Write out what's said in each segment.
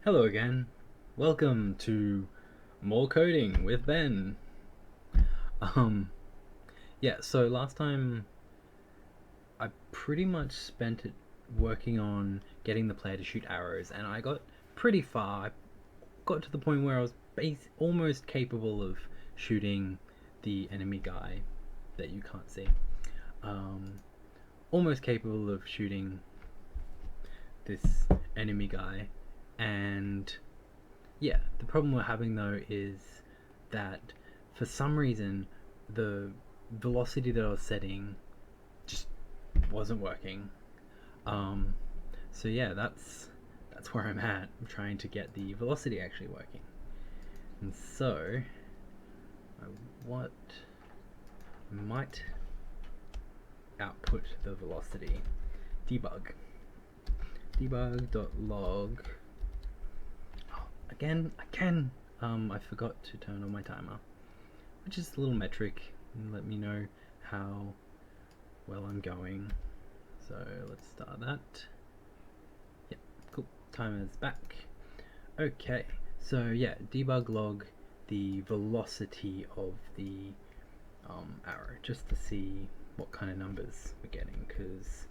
Hello again. Welcome to More Coding with Ben. Um, so last time I pretty much spent it working on getting the player to shoot arrows, and I got pretty far. I got to the point where I was almost capable of shooting the enemy guy that you can't see. Um, Almost capable of shooting this enemy guy, and yeah, the problem we're having though is that for some reason the velocity that I was setting just wasn't working. Um, so yeah, that's where I'm at. I'm trying to get the velocity actually working, and so what might output the velocity debug.log. Again, I forgot to turn on my timer, which is a little metric and let me know how well I'm going. So let's start that. Yep, cool. Timer's back. Okay, so yeah, debug log the velocity of the arrow just to see what kind of numbers we're getting, because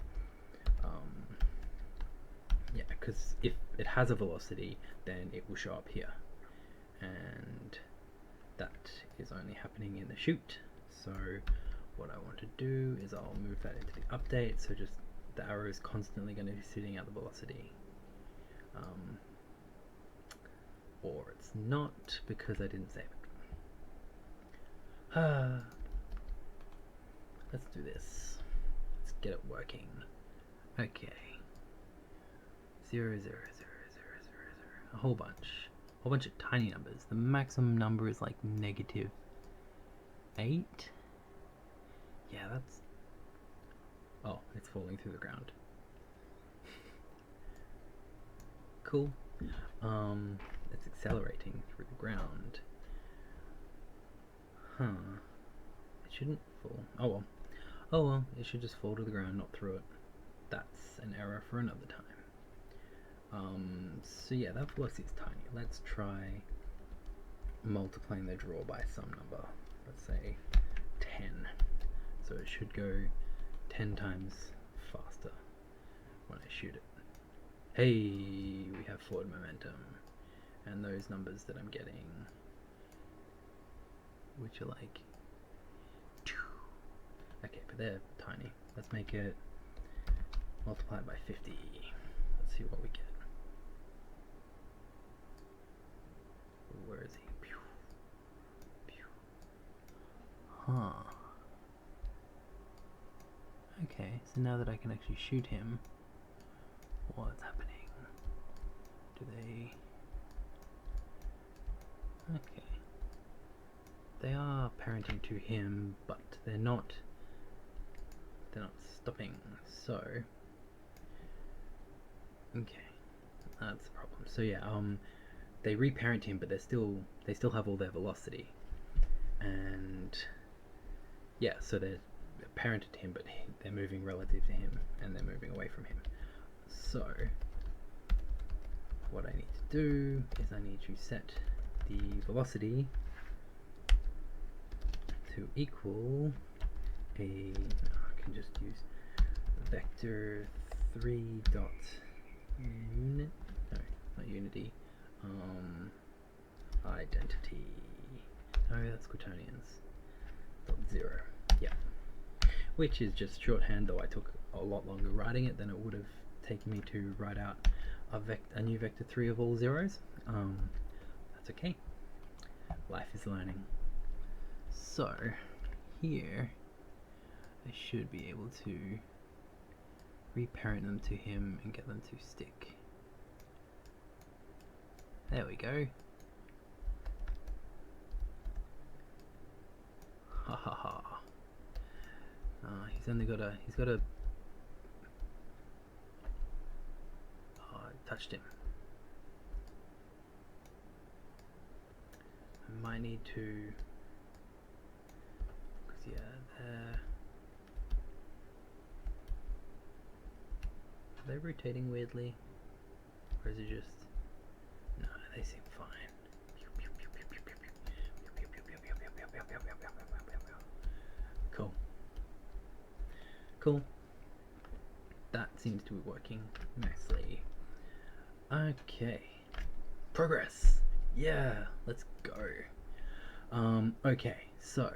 if it has a velocity, then it will show up here, and that is only happening in the shoot. So what I want to do is I'll move that into the update, so just the arrow is constantly going to be sitting at the velocity, or it's not because I didn't save it. Let's do this. Let's get it working. Okay. 0, 0, 0, 0, 0, 0. A whole bunch of tiny numbers. The maximum number is like -8. Yeah, that's... Oh, it's falling through the ground. Cool. It's accelerating through the ground. Huh. It shouldn't fall. Oh well. Oh well, it should just fall to the ground, not through it. That's an error for another time. So yeah, that velocity is tiny. Let's try multiplying the draw by some number. Let's say 10. So it should go 10 times faster when I shoot it. Hey, we have forward momentum. And those numbers that I'm getting, which are like 2. Okay, but they're tiny. Let's make it multiplied by 50. Let's see what we get. Where is he? Pew. Pew. Huh. Okay, so now that I can actually shoot him, what's happening? Do they... Okay. They are parenting to him, but they're not stopping, so... Okay. That's the problem. So yeah, they reparent him, but they still have all their velocity, and yeah, so they're parented to him, but they're moving relative to him, and they're moving away from him. So what I need to do is I need to set the velocity to equal I can just use vector 3 dot unit, no, not unity, identity, no, that's quaternions, dot 0, yeah, which is just shorthand, though I took a lot longer writing it than it would have taken me to write out a new vector 3 of all zeros. That's okay, life is learning. So here I should be able to reparent them to him and get them to stick. There we go. Ha ha ha. He's got a oh, I touched him. I might need to, because yeah, there. Are they rotating weirdly? Or is it just they seem fine. Cool. Cool. That seems to be working nicely. Okay. Progress! Yeah, let's go. Okay, so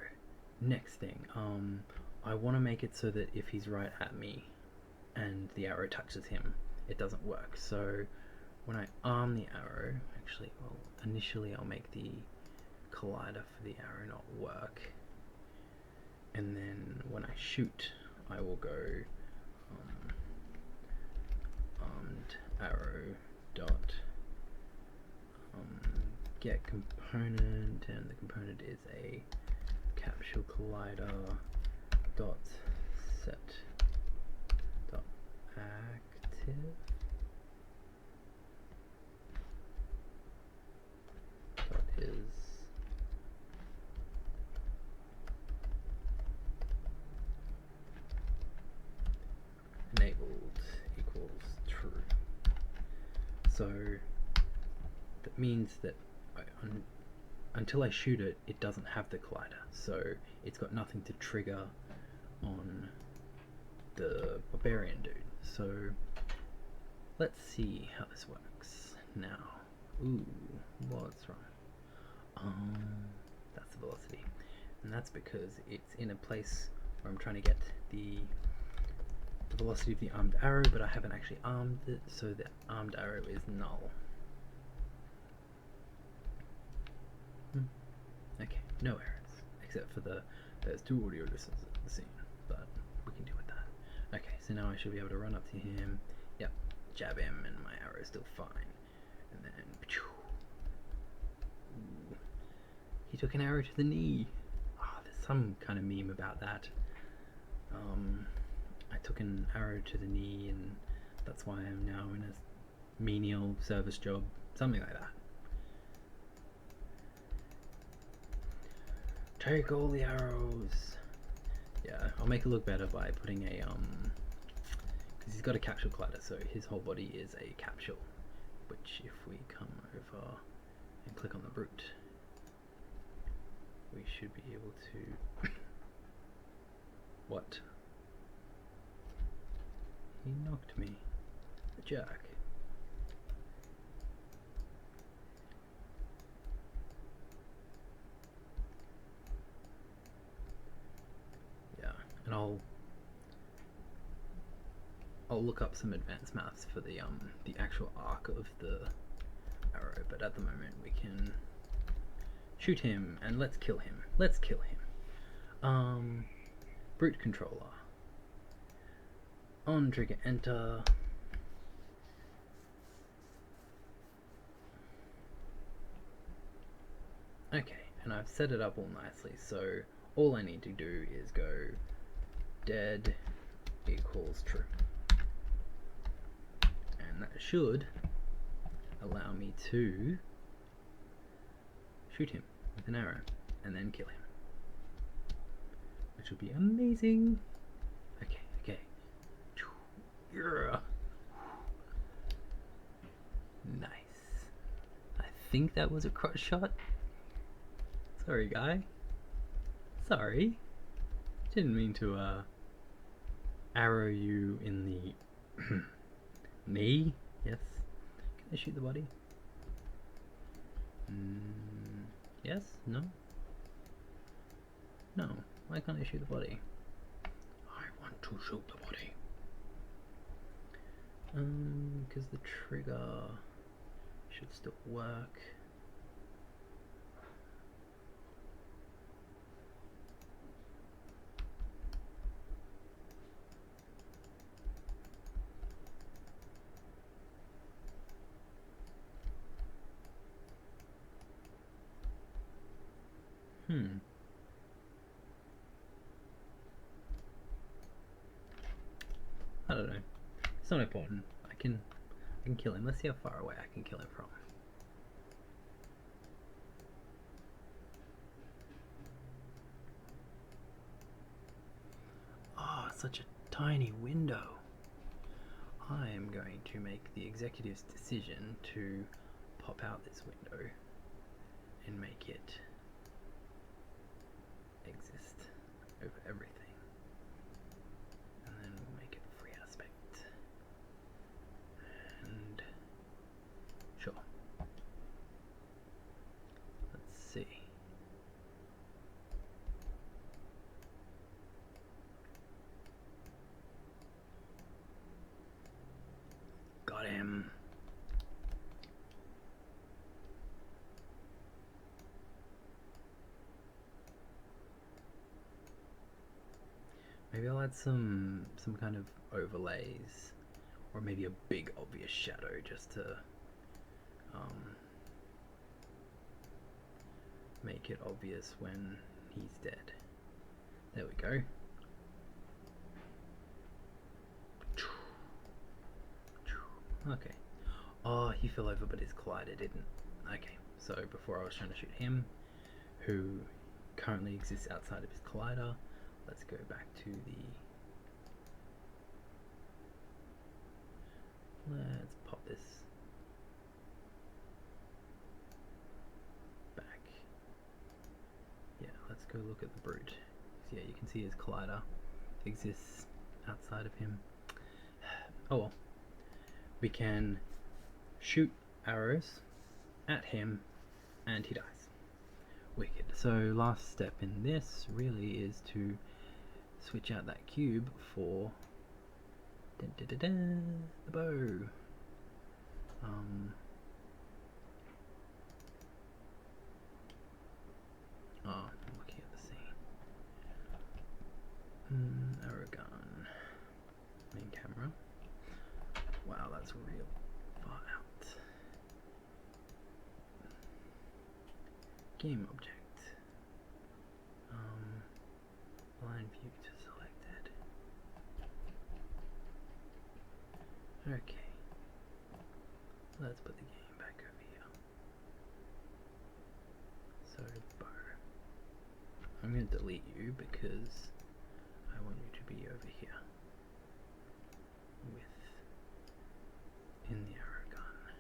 next thing, I want to make it so that if he's right at me and the arrow touches him, it doesn't work. So when I arm the arrow, actually, well, initially I'll make the collider for the arrow not work, and then when I shoot, I will go armed arrow dot get component, and the component is a capsule collider dot set dot active dot is enabled equals true. So that means that until I shoot it, it doesn't have the collider, so it's got nothing to trigger on the barbarian dude. So let's see how this works now. Ooh, what's wrong? That's the velocity, and that's because it's in a place where I'm trying to get the velocity of the armed arrow, but I haven't actually armed it, so the armed arrow is null. Okay, no errors, except for there's 2 audio listeners at the scene, but we can deal with that. Okay, so now I should be able to run up to him, yep, jab him, and my arrow is still fine. And then, ooh, he took an arrow to the knee. There's some kind of meme about that. I took an arrow to the knee, and that's why I'm now in a menial service job, something like that. Take all the arrows. Yeah, I'll make it look better by putting a because he's got a capsule collider, so his whole body is a capsule. Which, if we come over and click on the brute, we should be able to. What? He knocked me. The jerk. And I'll look up some advanced maths for the actual arc of the arrow, but at the moment we can shoot him and let's kill him. Let's kill him. Brute controller. On trigger enter. Okay, and I've set it up all nicely, so all I need to do is go dead equals true, and that should allow me to shoot him with an arrow and then kill him, which will be amazing. Okay. Yeah. Nice. I think that was a crotch shot. Sorry, guy. Sorry. Didn't mean to arrow you in the knee. Yes. Can I shoot the body? Yes? No? No. Why can't I shoot the body? I want to shoot the body. Because the trigger should still work. I don't know. It's not important. I can kill him. Let's see how far away I can kill him from. Such a tiny window. I am going to make the executive's decision to pop out this window and make it exist over everything, and then we'll make it free aspect, and sure, let's see. Got him. Maybe I'll add some kind of overlays, or maybe a big obvious shadow just to make it obvious when he's dead. There we go. Okay. Oh, he fell over, but his collider didn't. Okay, so before I was trying to shoot him, who currently exists outside of his collider, let's go back to the... Let's pop this back. Yeah, let's go look at the brute. So yeah, you can see his collider exists outside of him. Oh well. We can shoot arrows at him and he dies. Wicked. So last step in this really is to switch out that cube for the bow. I'm looking at the scene. Arrow gun. Main camera. Wow, that's real far out. Game object. Line view to selected. Okay. Let's put the game back over here. So, bow. I'm going to delete you because I want you to be over here. In the arrow gun.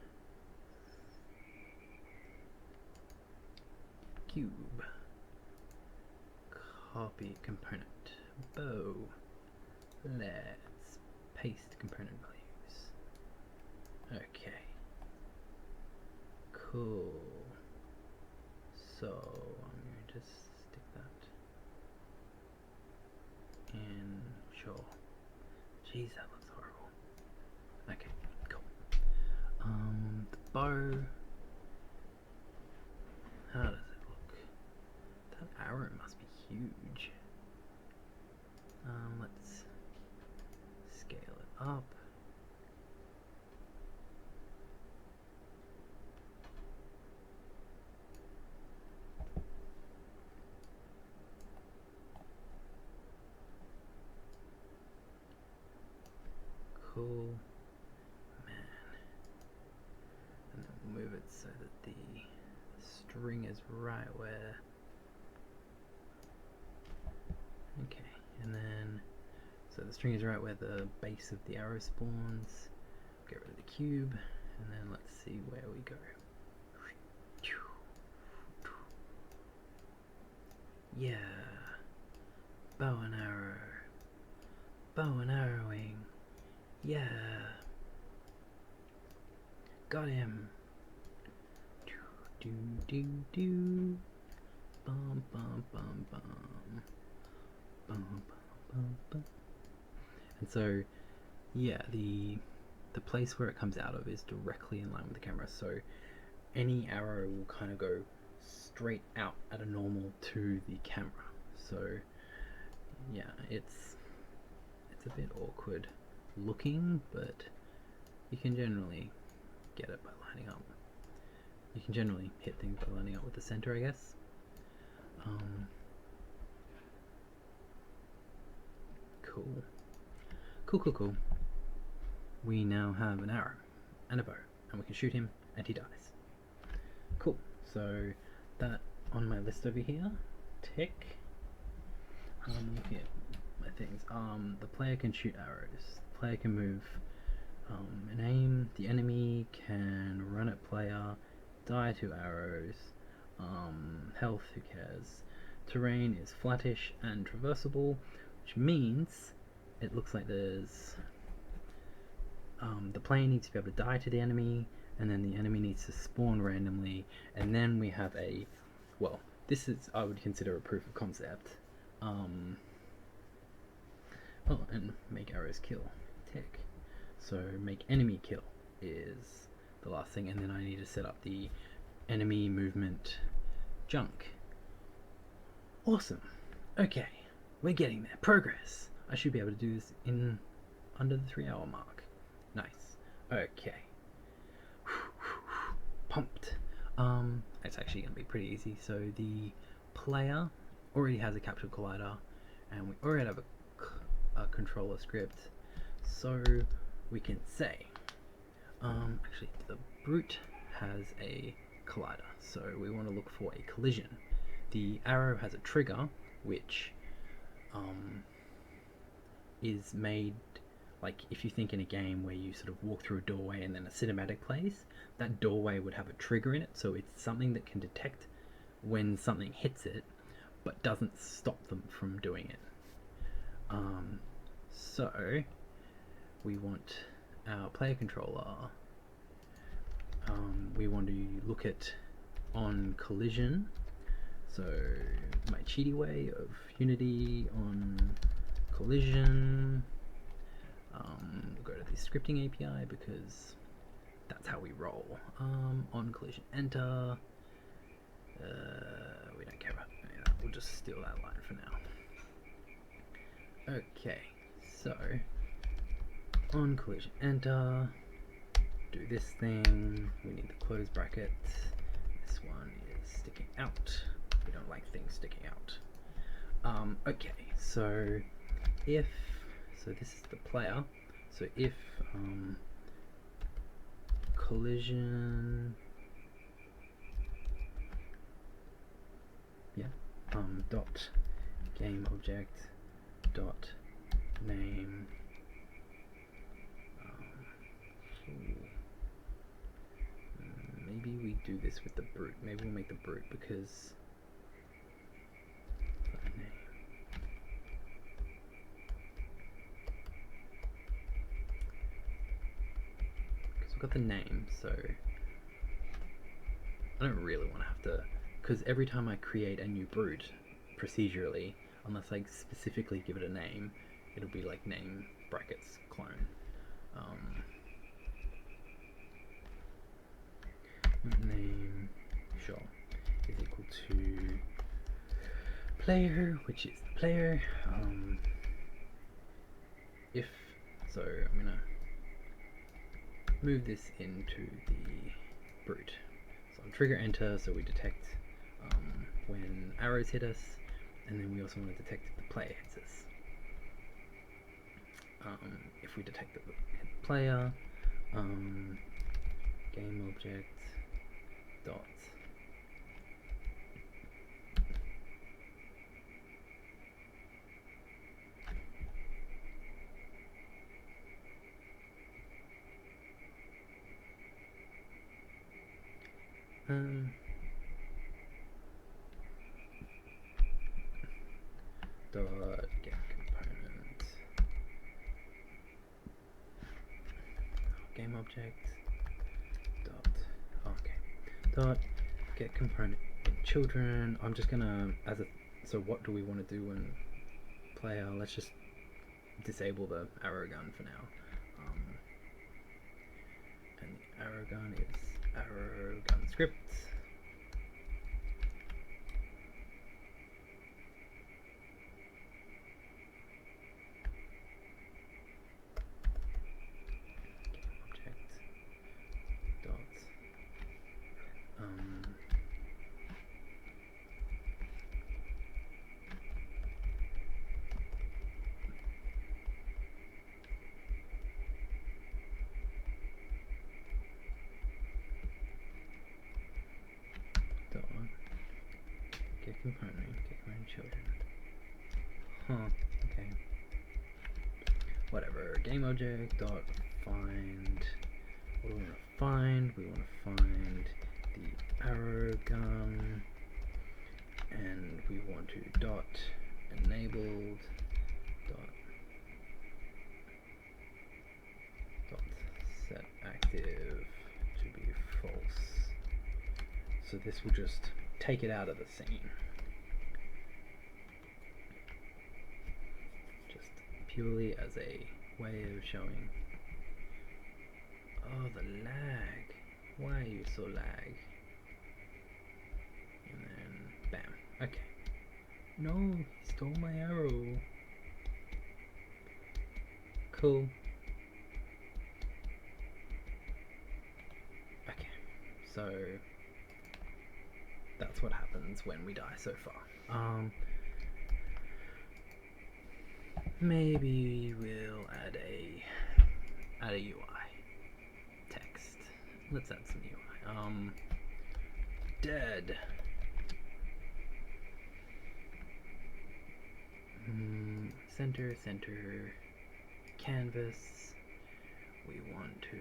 Cube. Copy component. Bow. Let's paste component values. Okay. Cool. So I'm going to stick that in. Sure. Jeez, that looks horrible. Okay. The bow. How does it look? That arrow must be huge. Let's scale it up. Cool. Move it so that the string is right where. Okay, and then so the string is right where the base of the arrow spawns. Get rid of the cube, and then let's see where we go. Yeah, bow and arrow, bow and arrowing. Yeah, got him. Do do do, bum bum bum bum, bum bum bum bum. And so, yeah, the place where it comes out of is directly in line with the camera. So any arrow will kind of go straight out at a normal to the camera. So yeah, it's a bit awkward looking, but you can generally get it by lining up. You can generally hit things by lining up with the center, I guess. Cool. Cool. We now have an arrow and a bow, and we can shoot him, and he dies. Cool. So that on my list over here, tick. Looking at my things. The player can shoot arrows. The player can move and aim. The enemy can run at player die to arrows. Health, who cares? Terrain is flattish and traversable, which means it looks like there's the player needs to be able to die to the enemy, and then the enemy needs to spawn randomly, and then we have a, well, this is, I would consider a proof of concept. Oh, and make arrows kill, tick. So make enemy kill is the last thing, and then I need to set up the enemy movement junk. Awesome. Okay, we're getting there. Progress. I should be able to do this in under the 3-hour mark. Nice. Okay. Pumped. It's actually going to be pretty easy. So the player already has a capture collider, and we already have a controller script. So we can say, actually the brute has a collider, so we want to look for a collision. The arrow has a trigger, which is made, like if you think in a game where you sort of walk through a doorway and then a cinematic plays, that doorway would have a trigger in it, so it's something that can detect when something hits it, but doesn't stop them from doing it. So we want our player controller, we want to look at on collision, so my cheaty way of Unity on collision, go to the scripting API because that's how we roll. On collision enter, we don't care about that, we'll just steal that line for now. Okay, so on collision enter, do this thing, we need the close bracket, this one is sticking out, we don't like things sticking out. Okay, so if, so this is the player, so if collision, yeah, dot game object dot name, maybe we do this with the brute, maybe we'll make the brute because we've got the name, so I don't really want to have to, because every time I create a new brute procedurally, unless I specifically give it a name, it'll be like name brackets clone. Name, sure, is equal to player, which is the player. If, so I'm gonna move this into the brute. So I'll trigger enter so we detect when arrows hit us, and then we also want to detect if the player hits us. If we detect the player, game object dot dot get component game object dot, okay, dot get component children. I'm just gonna, as a, so what do we want to do when player, let's just disable the arrow gun for now, and the arrow gun is arrow gun script. Component children. Okay. Whatever. Game object dot find. What do we want to find? We want to find the arrow gun, and we want to dot enabled dot set active to be false. So this will just take it out of the scene. Just purely as a way of showing. Oh, the lag. Why are you so lag? And then bam. Okay. No, he stole my arrow. Cool. Okay. So that's what happens when we die so far. Maybe we'll add a UI text. Let's add some UI. Dead. Center canvas. We want to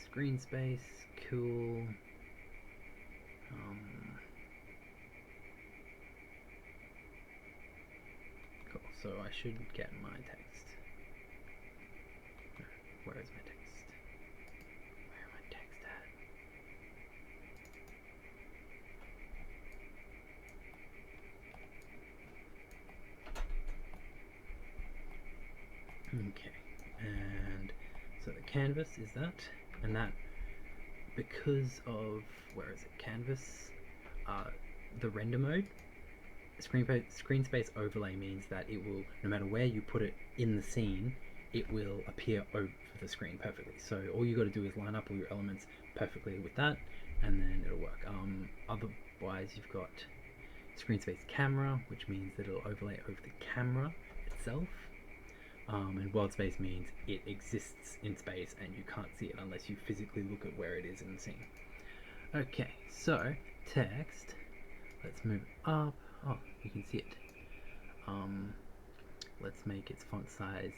screen space. Cool. Cool. So I should get my text. Where is my text? Where am I text at? Okay, and so the canvas is that, and that because of, where is it, canvas, the render mode, screen space overlay means that it will, no matter where you put it in the scene, it will appear over the screen perfectly. So all you got to do is line up all your elements perfectly with that, and then it'll work. Otherwise, you've got screen space camera, which means that it'll overlay over the camera itself. And world space means it exists in space and you can't see it unless you physically look at where it is in the scene. Okay, so text, let's move it up. Oh, you can see it. Let's make its font size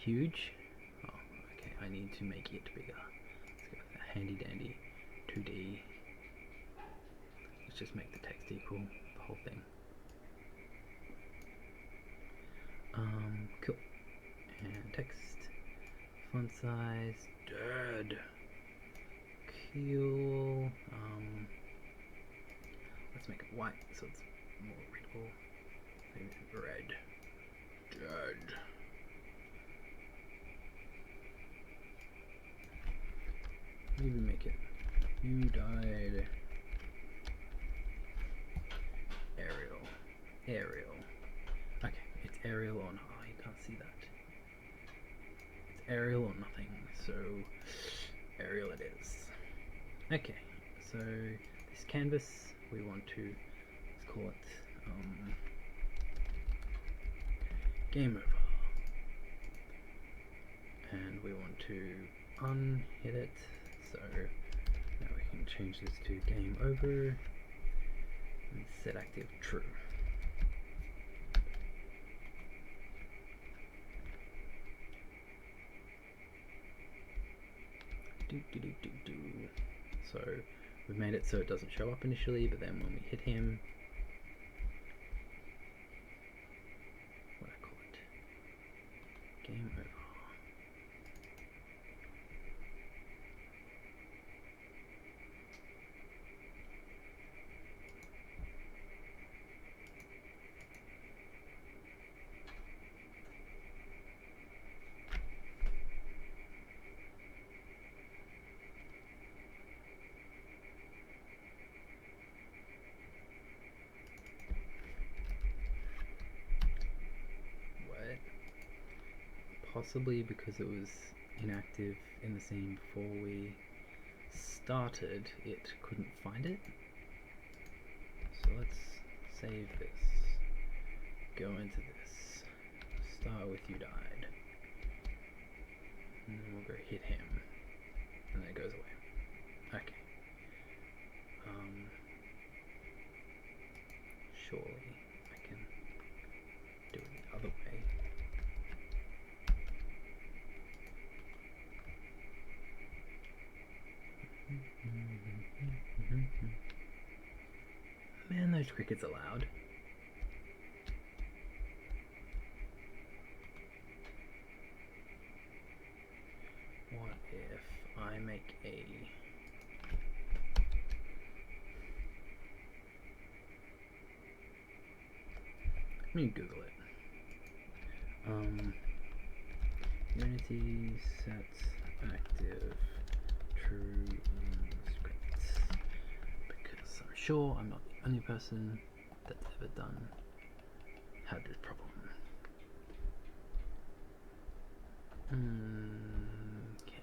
huge. Oh, okay, I need to make it bigger. Let's go with a handy dandy 2D. Let's just make the text equal the whole thing. Cool. And text, font size, dead. Cool. Let's make it white so it's more readable. Maybe red. Dead. Maybe make it, you died. Arial. Okay, it's Arial or not. Oh, you can't see that. It's Arial or nothing, so Arial it is. Okay, so this canvas we want to, let's call it game over. And we want to unhit it, so now we can change this to game over and set active true. So we've made it so it doesn't show up initially, but then when we hit him, what do I call it? Game over. Possibly because it was inactive in the scene before we started, it couldn't find it. So let's save this, go into this, start with you died, and then we'll go hit him, and then it goes away. Okay. Surely I can do it the other way. Man, those crickets are loud. What if I make a... Let me Google it. Unity sets active true in scripts. Because I'm sure I'm not the only person that's ever had this problem. Okay.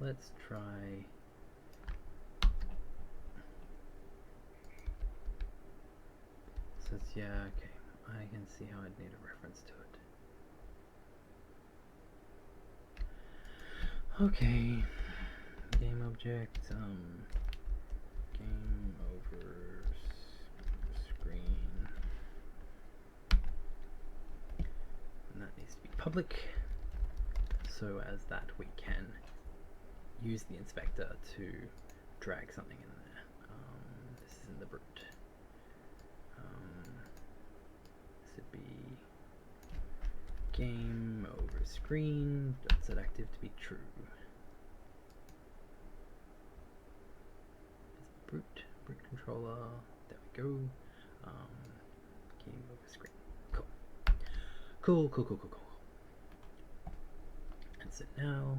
Let's try... So it's, yeah, okay. I can see how I'd need a reference to it. Okay. Game object, game over screen. And that needs to be public, so as that we can use the inspector to drag something in there. This is in the brute. This would be game over screen, set active to be true. Brute controller, there we go. Game over screen. Cool. And so now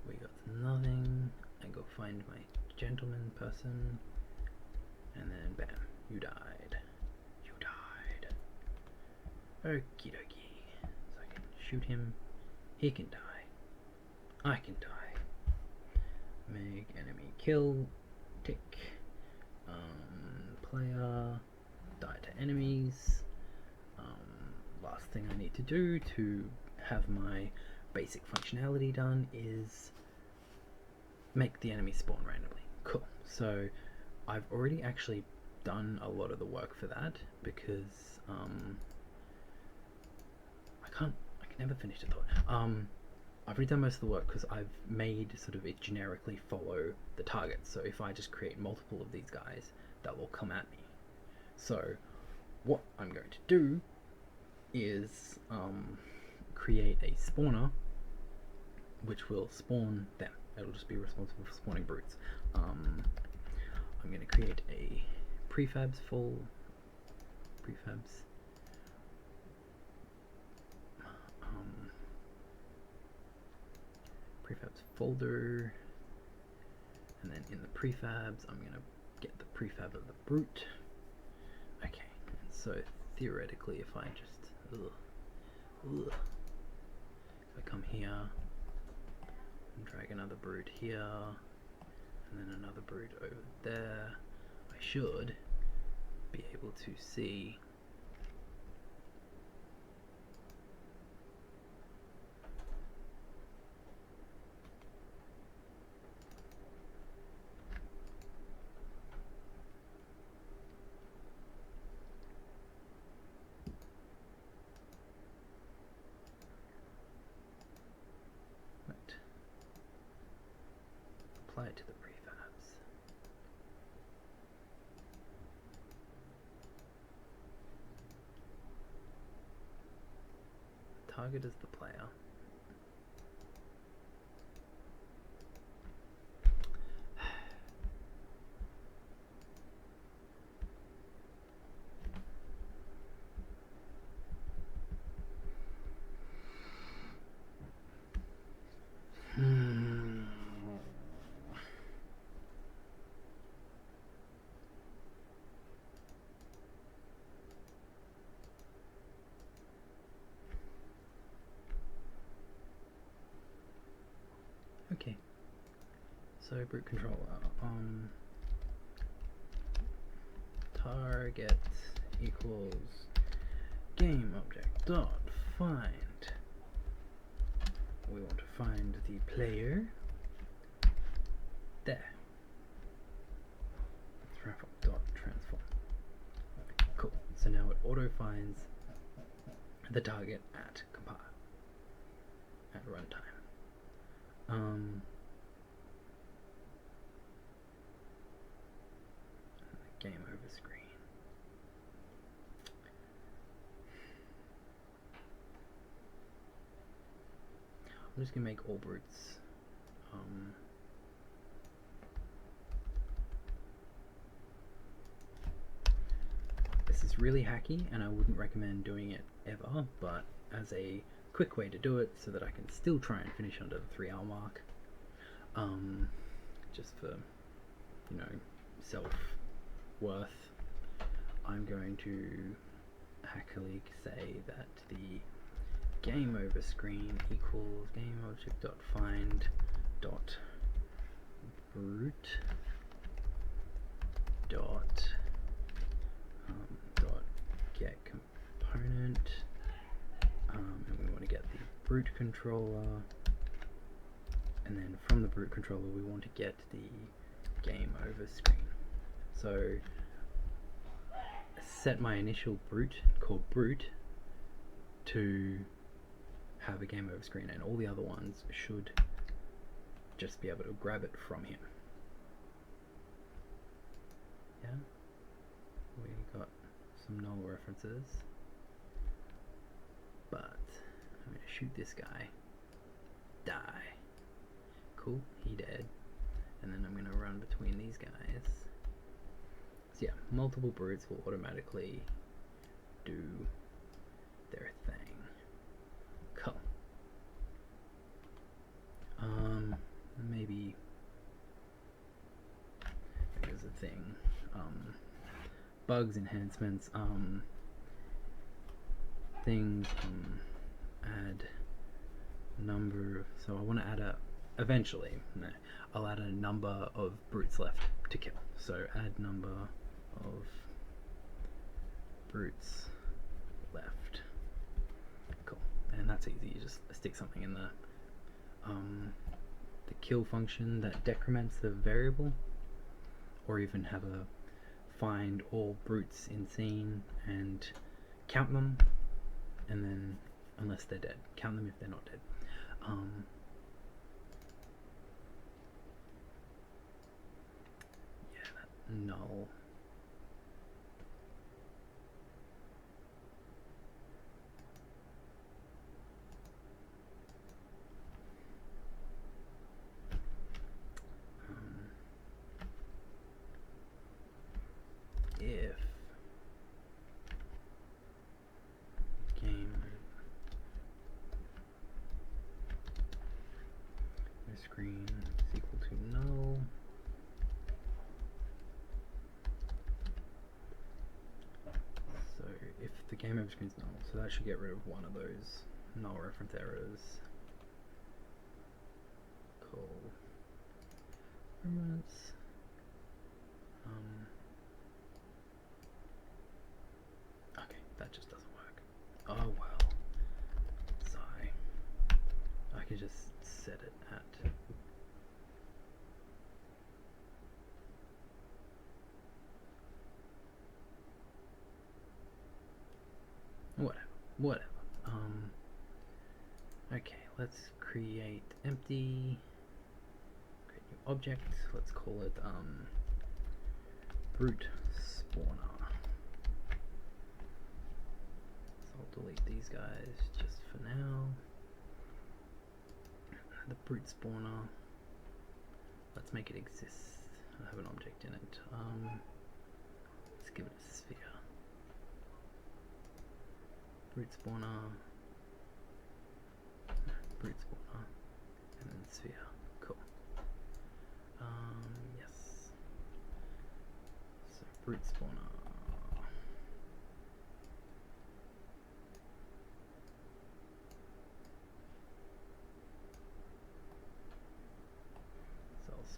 we got nothing. I go find my gentleman person, and then bam, you died. Okie dokie. So I can shoot him. He can die. I can die. Make enemy kill. Tick. Player. Die to enemies. Last thing I need to do to have my basic functionality done is make the enemy spawn randomly. Cool. So I've already actually done a lot of the work for that because I can never finish the thought. I've already done most of the work because I've made sort of it generically follow the target. So if I just create multiple of these guys, that will come at me. So what I'm going to do is create a spawner which will spawn them. It'll just be responsible for spawning brutes. I'm going to create a prefabs folder, and then in the prefabs I'm going to get the prefab of the brute. Okay, and so theoretically if I just if I come here and drag another brute here and then another brute over there, I should be able to see apply it to the prefabs. Target is the player. Okay. So brute controller. Target equals game object dot find. We want to find the player. There. Transform. Cool. So now it auto finds the target at compile at runtime. Game over screen. I'm just gonna make all brutes. This is really hacky, and I wouldn't recommend doing it ever, but as a quick way to do it so that I can still try and finish under the 3-hour mark, just for, you know, self-worth, I'm going to hackily say that the game over screen equals game object dot find dot brute dot get component, and we want to get the brute controller, and then from the brute controller we want to get the game over screen. So set my initial brute called brute to have a game over screen, and all the other ones should just be able to grab it from him. Yeah, we got some null references, but I'm going to shoot this guy. Die. Cool, he dead. And then I'm going to run between these guys. So yeah, multiple brutes will automatically do their thing. Cool. Maybe there's a thing. Bugs, enhancements, things, add number. So I want to add eventually, I'll add a number of brutes left to kill. So add number of brutes left. Cool. And that's easy. You just stick something in the kill function that decrements the variable, or even have a find all brutes in scene and count them, and then, unless they're dead, count them if they're not dead. Yeah, that null. If game screen is equal to null, so if the game over screen is null, so that should get rid of one of those null reference errors. Cool. Reference. Okay, that just doesn't work. Oh well. Sigh. I could just set it at whatever. Okay, let's create empty, create new object. Let's call it brute spawner. So I'll delete these guys just for now. The brute spawner, let's make it exist. I have an object in it. Let's give it a sphere. Brute spawner, and then sphere. Cool. Yes. So brute spawner.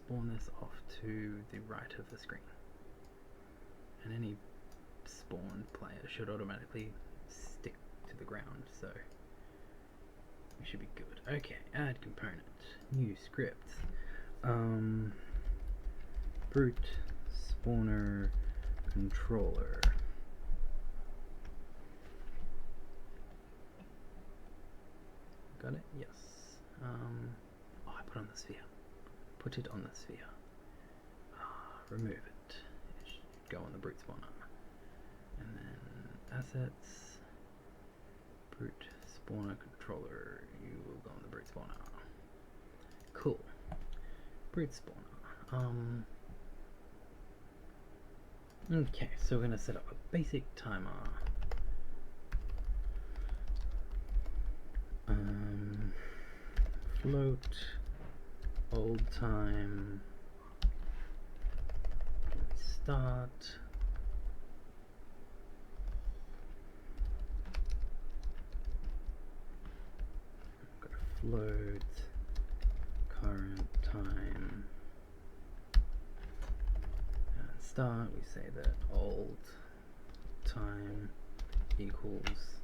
spawn this off to the right of the screen. And any spawned player should automatically stick to the ground, so we should be good. Okay, add component, new script, brute spawner controller. Got it? Yes. Oh, I put on the sphere. Put it on the sphere. Remove it. It should go on the brute spawner. And then assets, brute spawner controller. You will go on the brute spawner. Cool. Brute spawner. Okay, so we're gonna set up a basic timer. Float, old time, start, got a float, current time, and start, we say that old time equals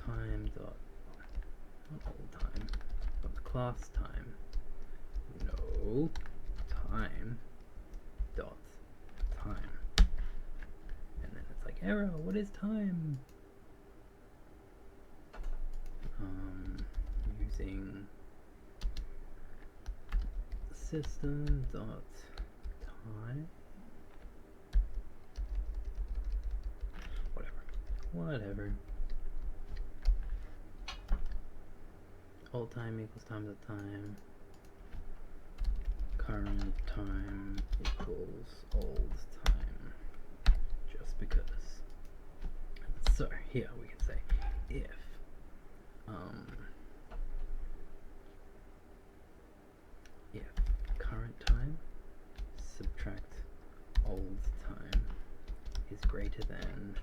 time dot, not old time, but class time, no, time dot time, and then it's like, error, what is time? Using system dot time, whatever. Old time equals time at time. Current time equals old time. Just because. So here we can say if current time subtract old time is greater than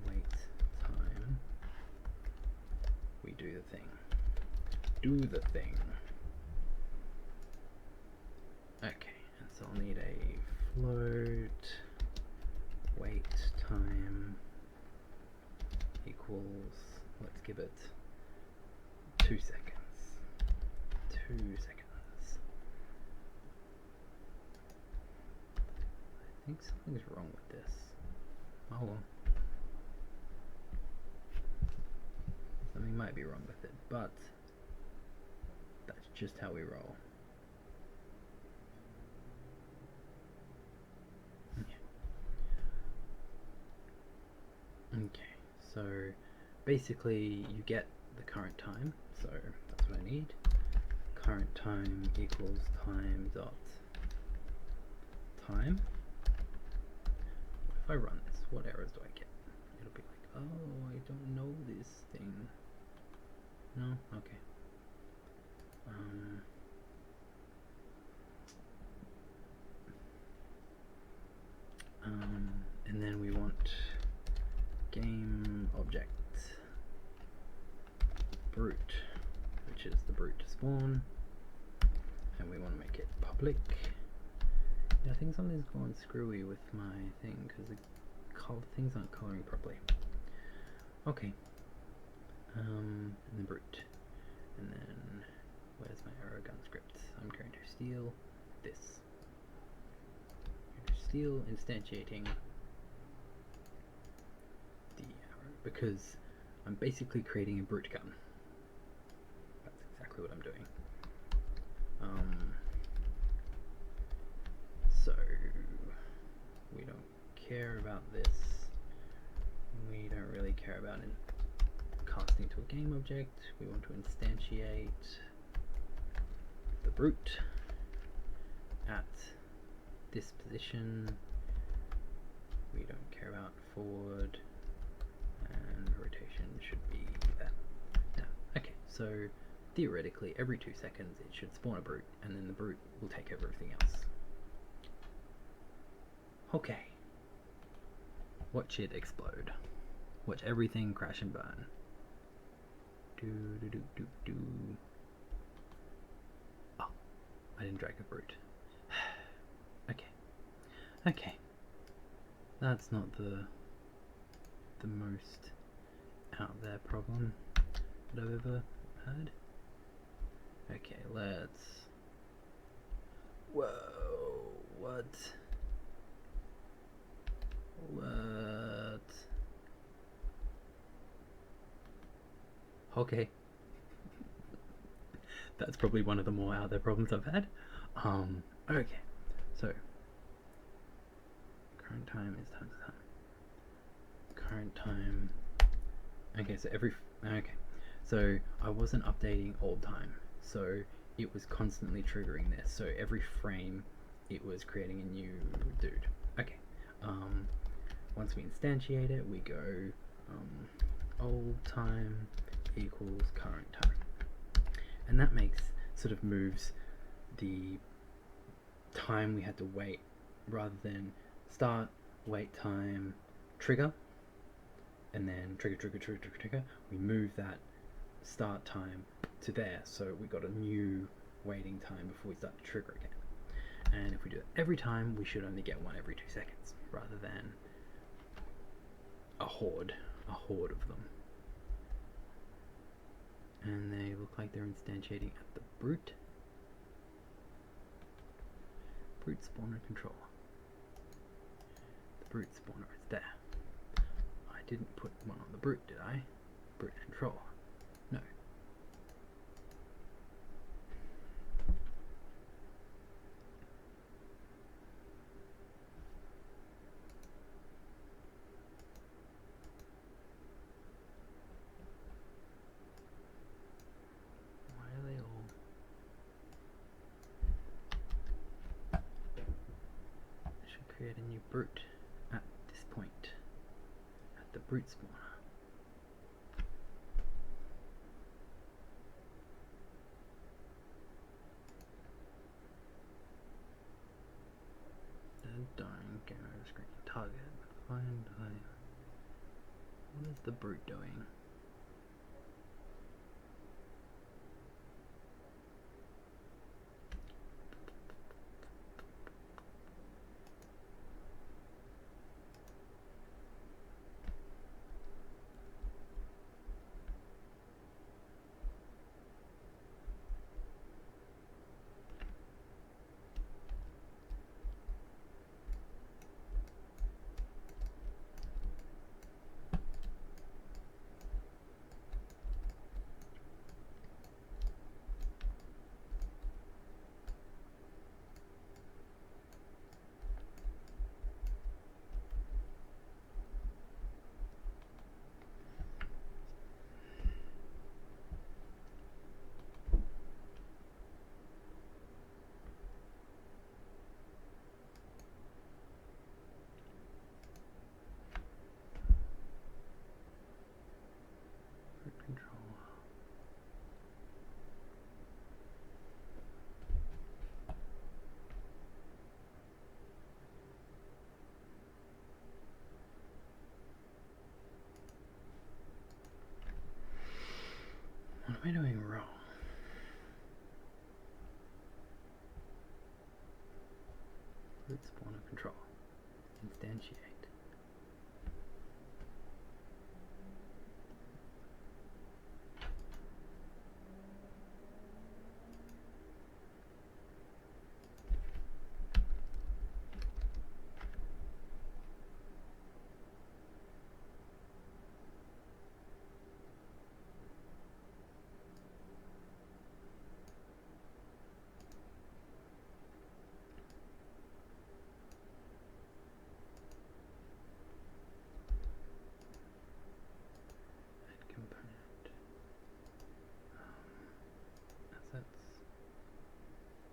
wait time, we do the thing. Do the thing. Okay, and so I'll need a float wait time equals, let's give it 2 seconds. 2 seconds. I think something's wrong with this. Oh well. Something might be wrong with it, but that's just how we roll. Okay, so basically you get the current time, so that's what I need. Current time equals time dot time. If I run this, what errors do I get? It'll be like, oh, I don't know this thing. No? Okay. And then we want game object brute, which is the brute to spawn, and we want to make it public. Yeah, I think something's gone screwy with my thing because the things aren't coloring properly. Okay. And the brute, and then where's my arrow gun script? I'm going to steal this. I'm going to steal instantiating the arrow because I'm basically creating a brute gun. That's exactly what I'm doing. So we don't care about this. We don't really care about it casting to a game object. We want to instantiate the brute at this position. We don't care about forward, and rotation should be that. Now, okay, so theoretically every 2 seconds it should spawn a brute, and then the brute will take over everything else. Okay. Watch it explode. Watch everything crash and burn. Oh, I didn't drag a brute. Okay. Okay. That's not the most out there problem that I've ever had. Okay, let's... Whoa, what? What? Okay. That's probably one of the more out there problems I've had. Okay, so current time is time to time. Current time. Okay, so I wasn't updating old time, so it was constantly triggering this. So every frame, it was creating a new dude. Okay. Once we instantiate it, we go old time equals current time, and that moves the time we had to wait, rather than start, wait time, trigger, and then trigger, we move that start time to there, so we got a new waiting time before we start to trigger again. And if we do it every time, we should only get one every 2 seconds, rather than a horde of them. And they look like they're instantiating at the brute spawner controller. The brute spawner is there. I didn't put one on the brute, did I? Brute controller. No. Why are they all... I should create a new brute at this point. At the brute spawner. Dying, game over screen, target, find, what is the brute doing? What am I doing wrong? Brute spawner control. Instantiate.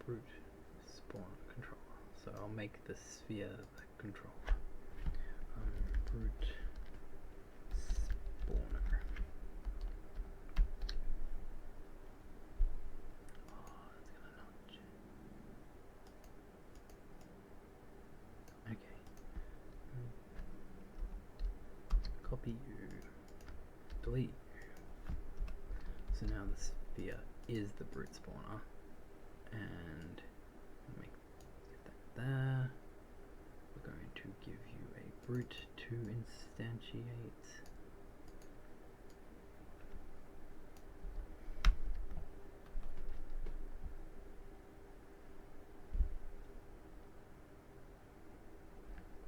Brute spawn controller. So I'll make the sphere the controller. Brute spawner. Oh, that's gonna notch. Okay. Copy you. Delete you. So now the sphere is the brute spawner, and get that there. We're going to give you a brute to instantiate.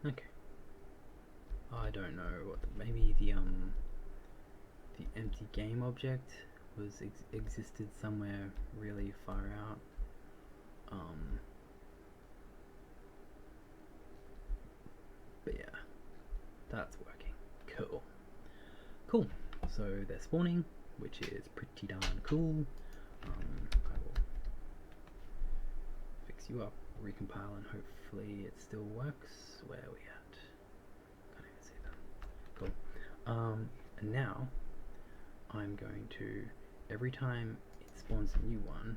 Okay. I don't know what maybe the empty game object was existed somewhere really far out. But yeah, that's working. Cool. So they're spawning, which is pretty darn cool. I will fix you up, recompile, and hopefully it still works. Where are we at? Can't even see them. Cool. And now I'm going to, every time it spawns a new one,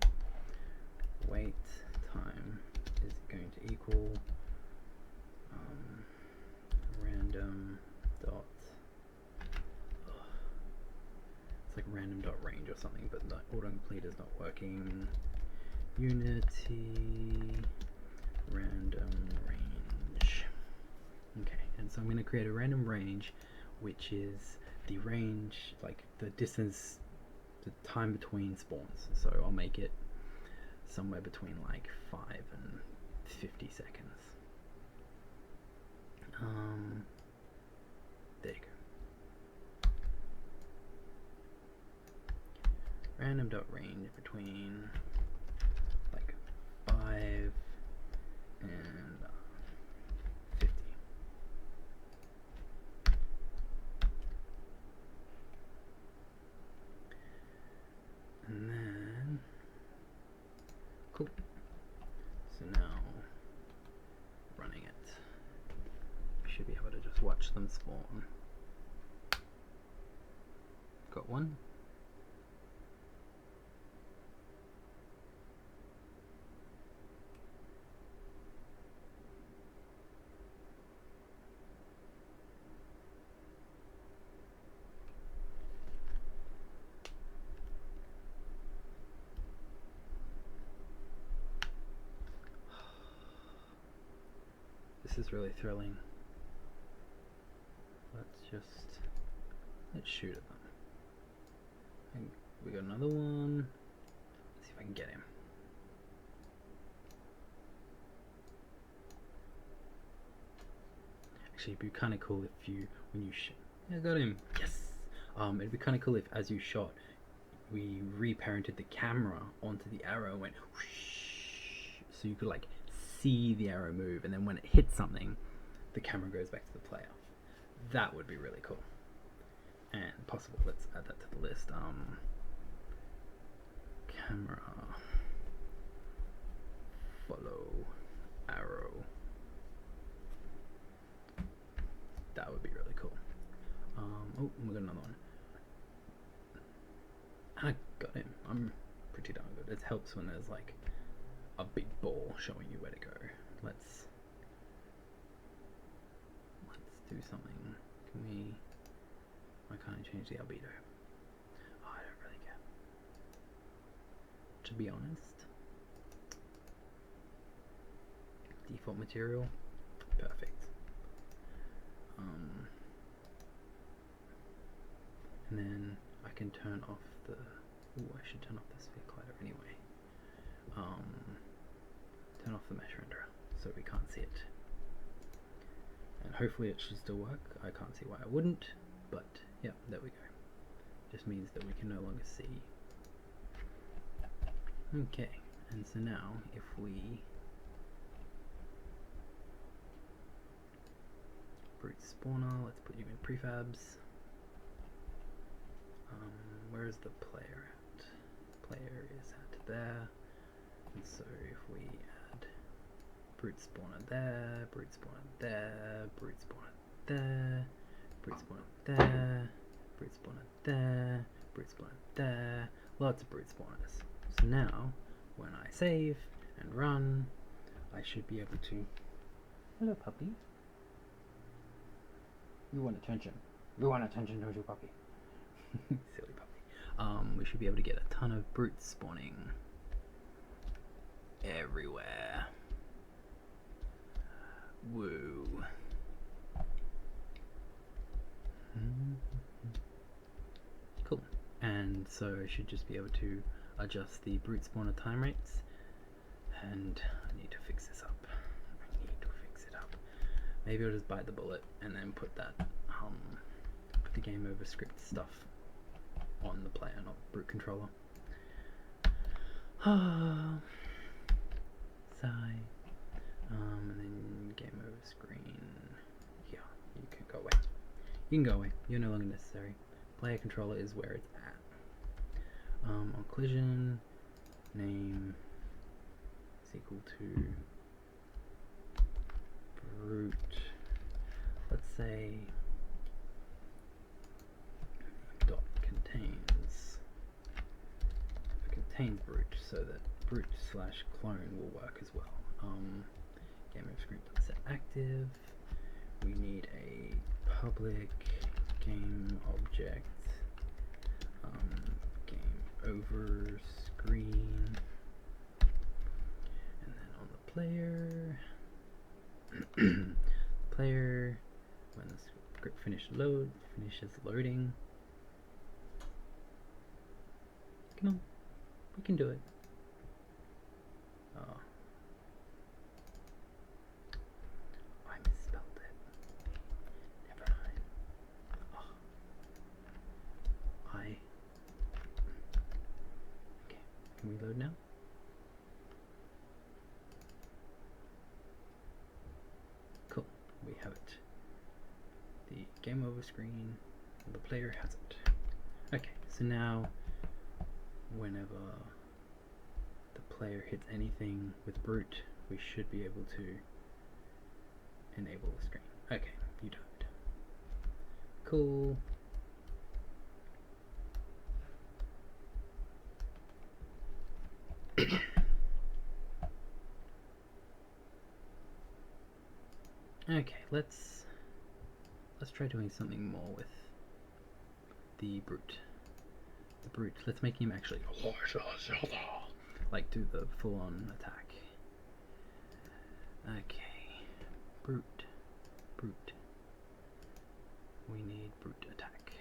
wait time is going to equal random dot, it's like random dot range or something, but the autocomplete is not working. Unity random range. Okay, and so I'm going to create a random range, which is the range, like the distance, the time between spawns. So I'll make it somewhere between like 5 and 50 seconds. There you go. Random dot range between like 5 and 50. And then, cool. So now, running it, we should be able to just watch them spawn. Got one. This is really thrilling. Let's shoot at them. And we got another one. Let's see if I can get him. Actually, it'd be kind of cool if you, when you yeah, I got him. Yes. It'd be kind of cool if, as you shot, we reparented the camera onto the arrow and went whoosh, so you could like see the arrow move, and then when it hits something, the camera goes back to the player. That would be really cool and possible. Let's add that to the list. Camera follow arrow. That would be really cool. Oh, we got another one. I got him. I'm pretty darn good. It helps when there's like a big ball showing you where to go. Let's do something. Can we? Why can't I change the albedo? Oh, I don't really care. To be honest, default material, perfect. And then I can turn off the. Ooh, I should turn off the sphere collider anyway. Turn off the mesh renderer so we can't see it. And hopefully it should still work. I can't see why I wouldn't, but yeah, there we go. Just means that we can no longer see. Okay, and so now if we brute spawner, let's put you in prefabs. Where's the player at? Player is at there. And so if we add brute spawner there, brute spawner there, brute spawner there, brute spawner there, brute spawner there, brute spawner there, lots of brute spawners. So now, when I save and run, I should be able to... Hello, puppy. You want attention. You want attention, don't you, puppy? Silly puppy. we should be able to get a ton of brutes spawning everywhere. Woo. Cool. And so I should just be able to adjust the brute spawner time rates. And I need to fix this up. Maybe I'll just bite the bullet and then put that put the game over script stuff on the player, not the brute controller. Sigh. And then game over screen. Yeah, you can go away. You can go away. You're no longer necessary. Player controller is where it's at. On collision, name is equal to brute. Let's say dot contains. It contains brute, so that brute slash clone will work as well. Game over screen set active. We need a public game object. Game over screen, and then on the player. Player, when the script finishes loading. Come on, we can do it. Oh, I misspelled it. Never mind. Oh. Okay, can we load now? We have it. The game over screen, the player has it. Okay, so now whenever the player hits anything with brute, we should be able to enable the screen. Okay, you died. Cool. Okay, let's try doing something more with the brute. Let's make him actually like do the full-on attack. Okay, brute. We need brute attack.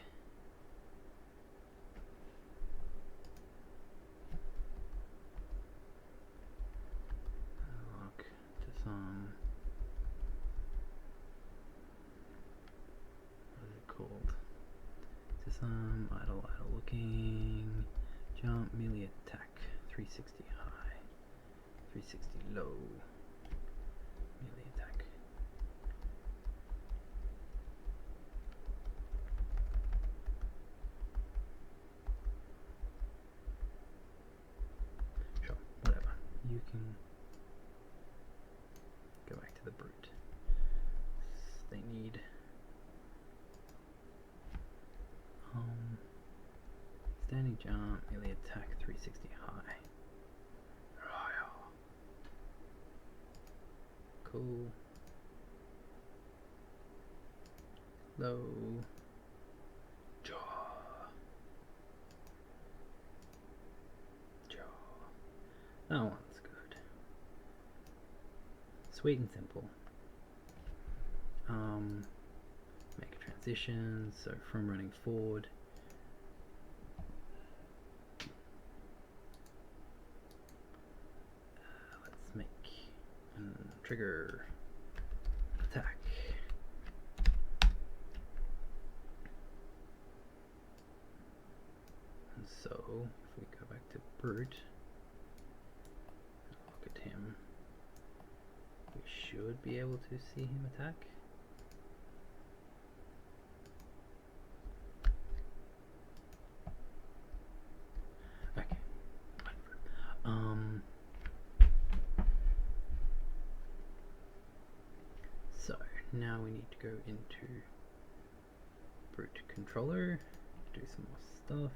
Lock, disarm. Called disarm, idle looking, jump, melee attack, 360 high, 360 low, melee attack. Sure, whatever. You can go back to the brute. They need standing jump, melee attack, 360 high. Cool. Low. Jaw. That one's good. Sweet and simple. Make a transition, so from running forward. Let's make trigger attack. And so if we go back to brute, look at him, we should be able to see him attack. Okay, so now we need to go into brute controller, do some more stuff.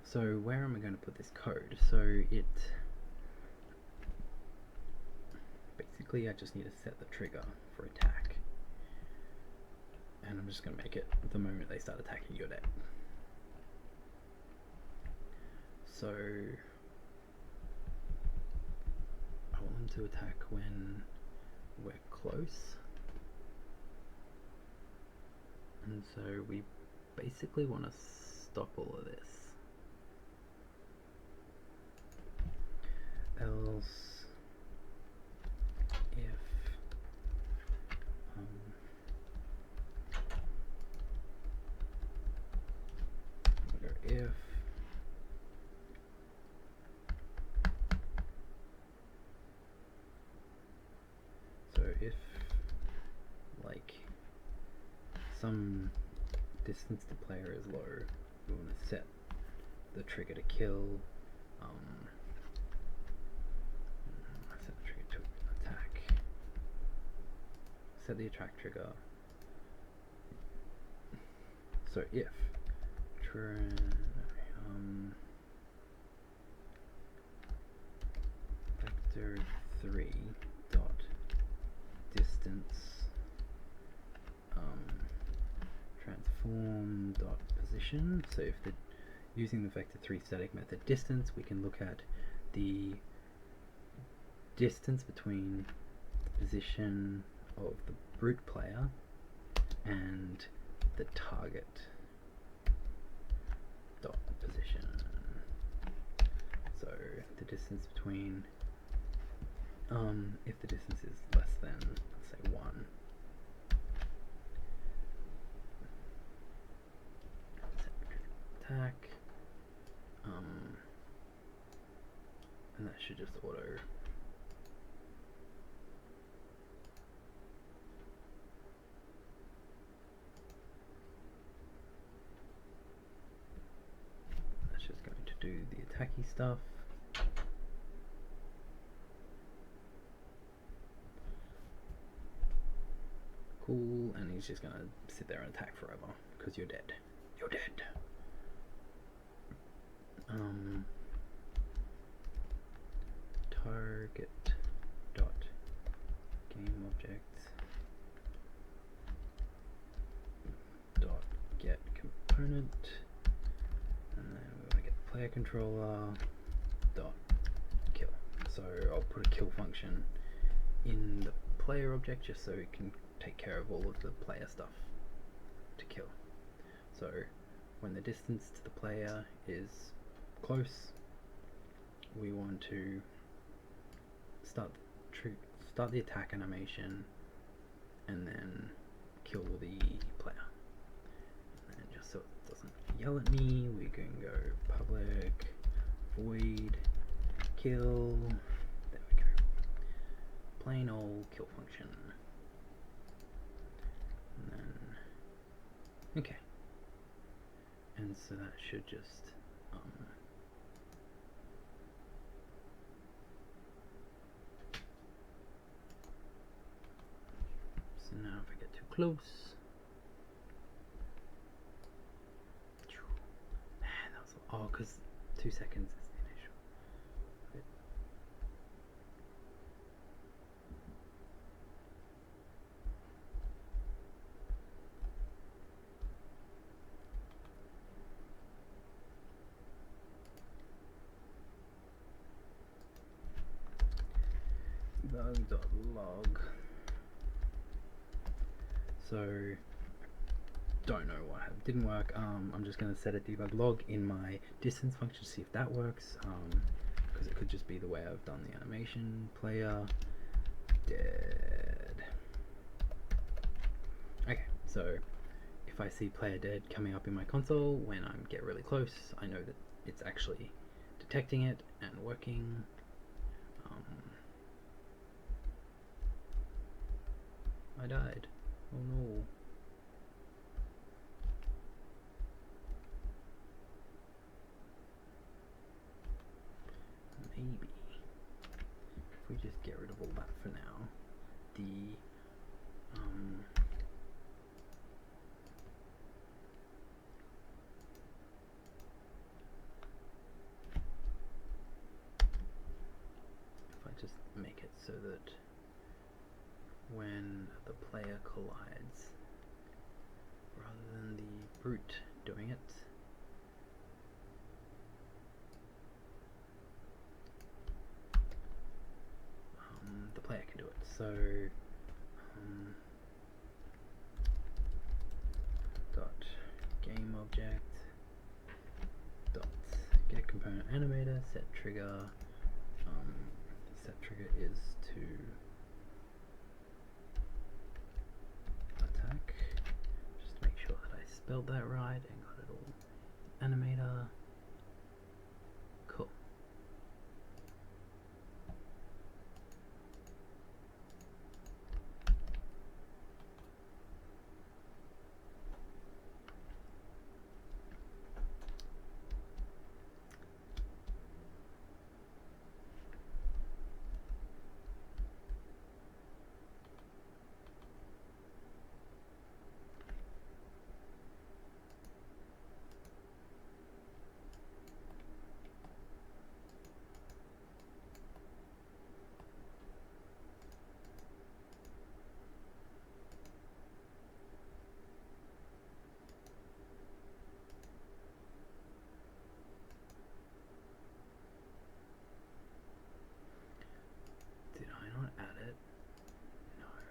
So where am I going to put this code? So it basically, I just need to set the trigger for attack, and I'm just going to make it the moment they start attacking, you're dead. So I want them to attack when we're close, and so we basically want to stop all of this. Else, if if like some distance to player is low, we want to set the trigger to kill. Set the trigger to attack. Set the attack trigger. So if vector 3 dot distance transform dot position. So if the using the vector 3 static method distance, we can look at the distance between the position of the brute player and the target dot position. So the distance between if the distance is less than, let's say, 1, attack, and that should just auto that's just going to do the attacky stuff. Cool, and he's just gonna sit there and attack forever because you're dead. You're dead. Target dot game object dot get component, and then we want to get the player controller dot kill. So I'll put a kill function in the player object just so it can take care of all of the player stuff to kill. So when the distance to the player is close, we want to start the attack animation and then kill the player. And just so it doesn't yell at me, we can go public void kill. There we go. Plain old kill function. And then okay. And so that should just so now if I get too close, man, that was because 2 seconds is the initial. Debug.log. So don't know what didn't work. I'm just going to set a debug log in my distance function to see if that works, because it could just be the way I've done the animation. Player dead. Okay, so if I see player dead coming up in my console when I get really close, I know that it's actually detecting it and working. I died. Oh no. Maybe if we just get rid of all that for now, the so that when the player collides, rather than the brute doing it, the player can do it. So dot game object dot get component animator set trigger. Set trigger is to attack. Just to make sure that I spelled that right and got it all. Animator. Cool.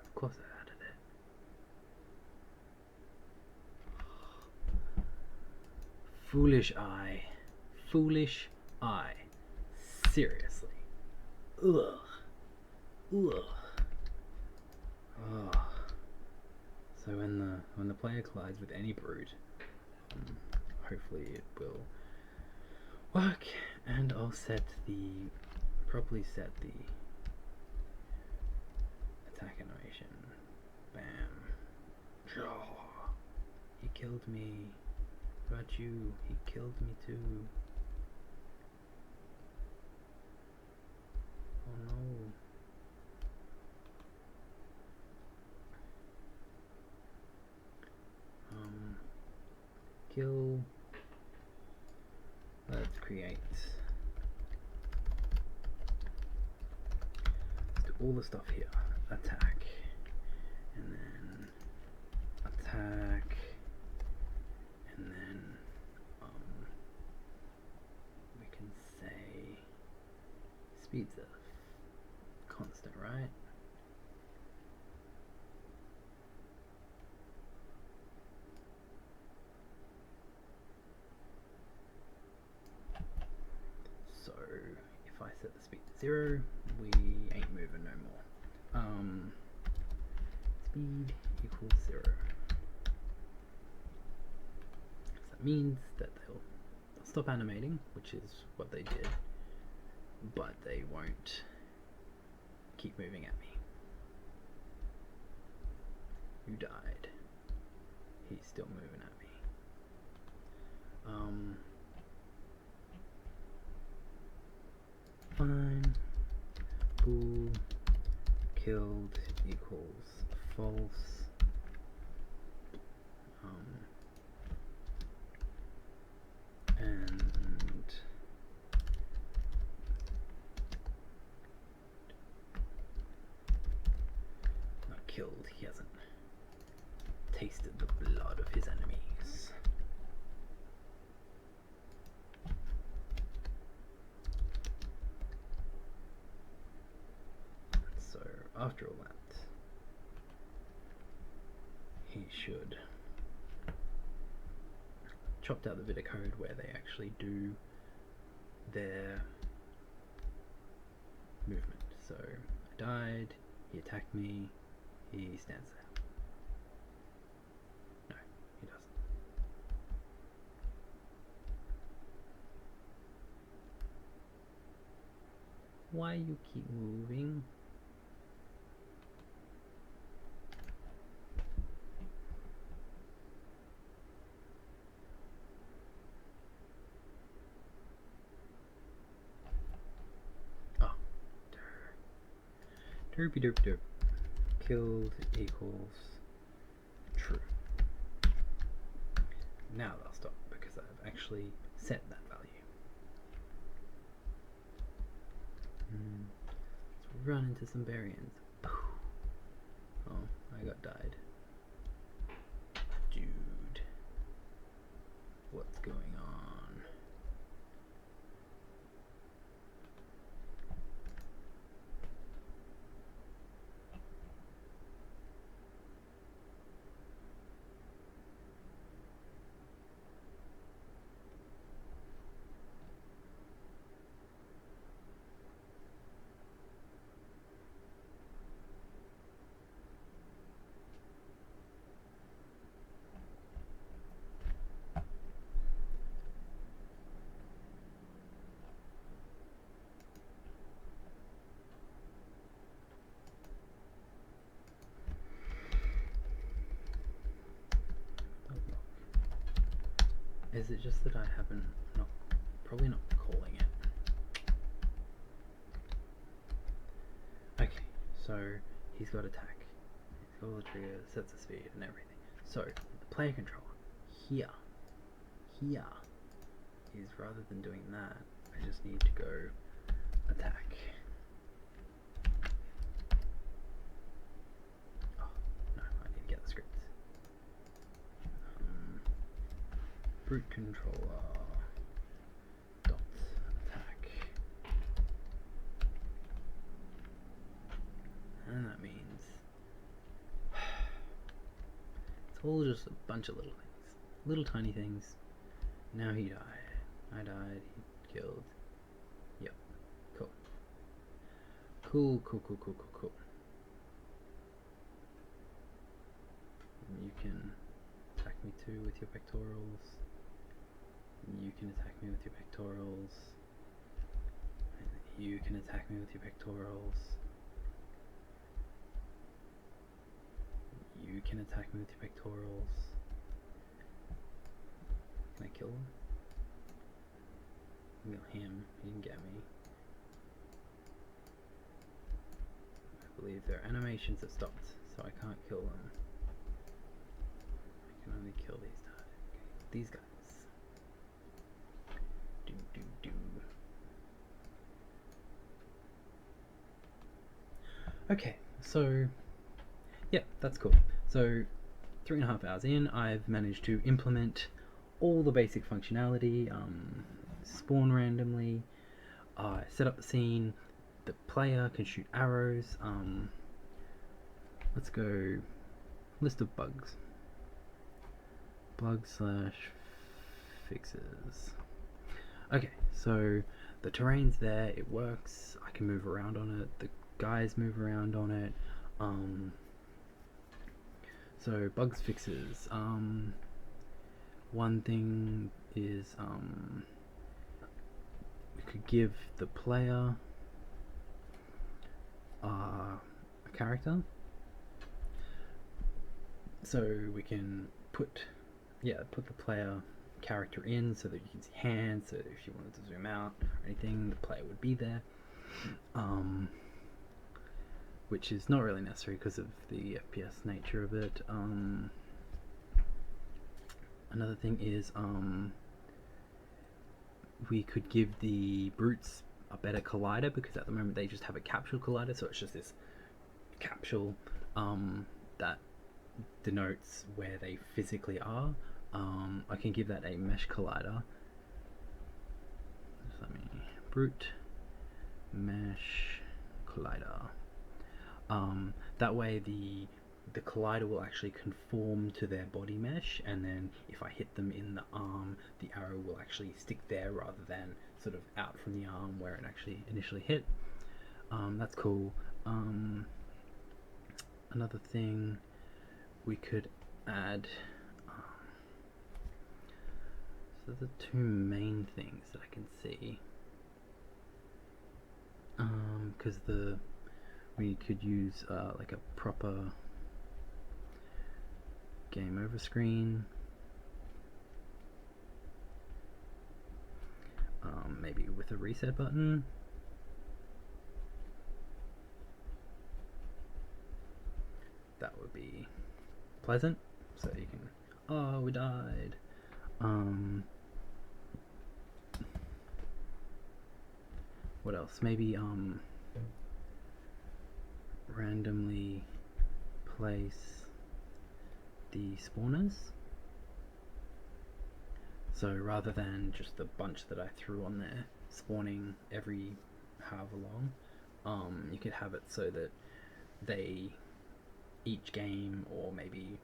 Of course I added it. Foolish eye. Foolish eye. Seriously. Ugh. Ugh. Oh. So when the player collides with any brute, hopefully it will work, and I'll properly set the attack animation. Bam. Oh, he killed me. What about you? He killed me too. Oh no. Kill. Let's create. Let's do all the stuff here. Attack. And then attack. And then we can say speed's a constant, right? So if I set the speed to 0, we ain't moving no more. Speed equals 0. So that means that they'll stop animating, which is what they did, but they won't keep moving at me. You died. He's still moving at me. Fine. Bool killed equals false. And not killed, he hasn't tasted the blood of his enemies. So after all that, he should chopped out the bit of code where they actually do their movement. So I died, he attacked me, he stands there. No, he doesn't. Why you keep moving? Derpy derp derp. Killed equals true. Now they'll stop because I've actually set that value. Let's run into some Barians. Oh, I got died. Dude. What's going on? Is it just that I haven't probably not calling it? Okay, so he's got attack. He's got all the triggers, sets the speed and everything. So the player controller here is, rather than doing that, I just need to go attack. Oh no, I need to get the scripts. Brute controller dot attack, and that means it's all just a bunch of little things, little tiny things. Now he died. I died. He killed. Yep. Cool. Cool. You can attack me too with your pectorals. You can attack me with your pectorals. You can attack me with your pectorals. You can attack me with your pectorals. Can I kill him? Kill him. He didn't get me. I believe their animations have stopped, so I can't kill them. I can only kill these guys. Okay. These guys. Okay, so yeah, that's cool. So 3.5 hours in, I've managed to implement all the basic functionality, spawn randomly, set up the scene, the player can shoot arrows. Let's go list of bugs. Bug/fixes. Okay, so the terrain's there, it works, I can move around on it, the guys move around on it. So bugs, fixes. One thing is we could give the player a character, so we can put the player character in so that you can see hands, so if you wanted to zoom out or anything, the player would be there, which is not really necessary because of the FPS nature of it. Another thing is we could give the brutes a better collider, because at the moment they just have a capsule collider, so it's just this capsule that denotes where they physically are. I can give that a mesh collider. So let me brute mesh collider. That way the collider will actually conform to their body mesh, and then if I hit them in the arm, the arrow will actually stick there rather than sort of out from the arm where it actually initially hit. That's cool. Another thing we could add, so the two main things that I can see, because we could use like a proper game over screen, maybe with a reset button. That would be pleasant, so you can, oh, we died. What else? Maybe randomly place the spawners. So rather than just the bunch that I threw on there spawning every however long, you could have it so that they, each game, or maybe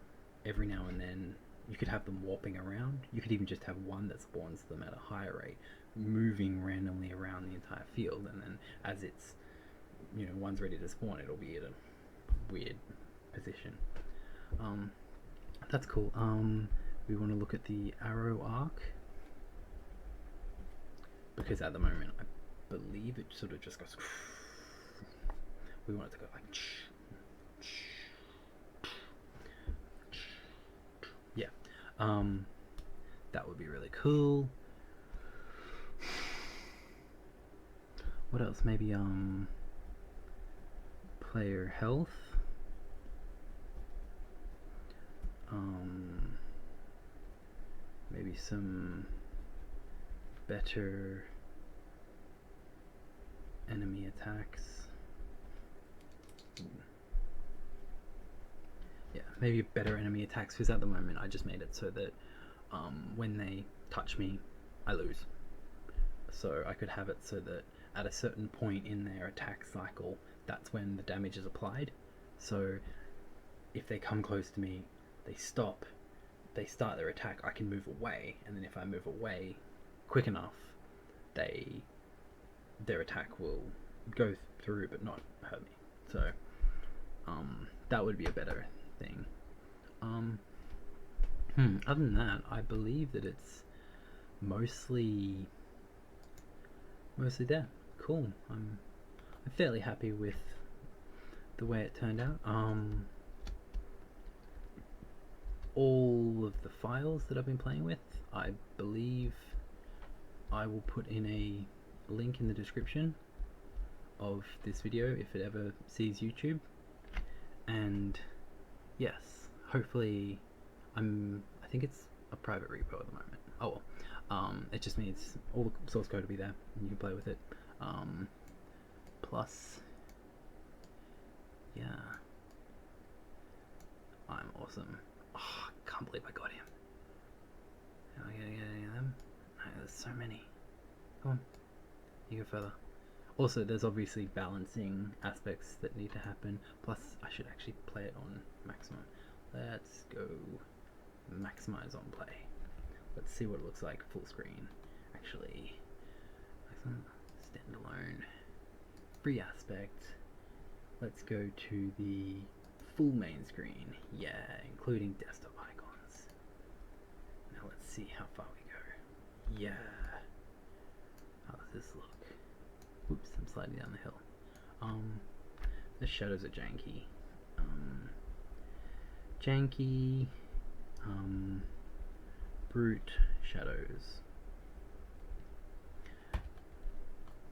every now and then, you could have them warping around. You could even just have one that spawns them at a higher rate, moving randomly around the entire field, and then as it's, one's ready to spawn, it'll be at a weird position. That's cool. We want to look at the arrow arc, because at the moment I believe it sort of just goes. We want it to go like. Yeah, that would be really cool. What else? Maybe player health. Maybe some better enemy attacks. Yeah, maybe better enemy attacks, because at the moment I just made it so that when they touch me, I lose. So I could have it so that at a certain point in their attack cycle, that's when the damage is applied. So if they come close to me, they stop, they start their attack, I can move away, and then if I move away quick enough, their attack will go through but not hurt me. So that would be a better thing. Other than that, I believe that it's mostly there. Cool. I'm fairly happy with the way it turned out. All of the files that I've been playing with, I believe I will put in a link in the description of this video if it ever sees YouTube. And yes, hopefully I think it's a private repo at the moment. Oh well, it just means all the source code will be there and you can play with it. Plus, yeah, I'm awesome. Oh, I can't believe I got him. Am I gonna get any of them? No, there's so many. Come on, you go further. Also, there's obviously balancing aspects that need to happen. Plus, I should actually play it on maximum. Let's go maximize on play. Let's see what it looks like full screen. Actually, maximum, standalone, free aspect. Let's go to the full main screen. Yeah, including desktop icons. Now let's see how far we go. Yeah. How does this look? Oops, I'm sliding down the hill. The shadows are janky. Brute shadows.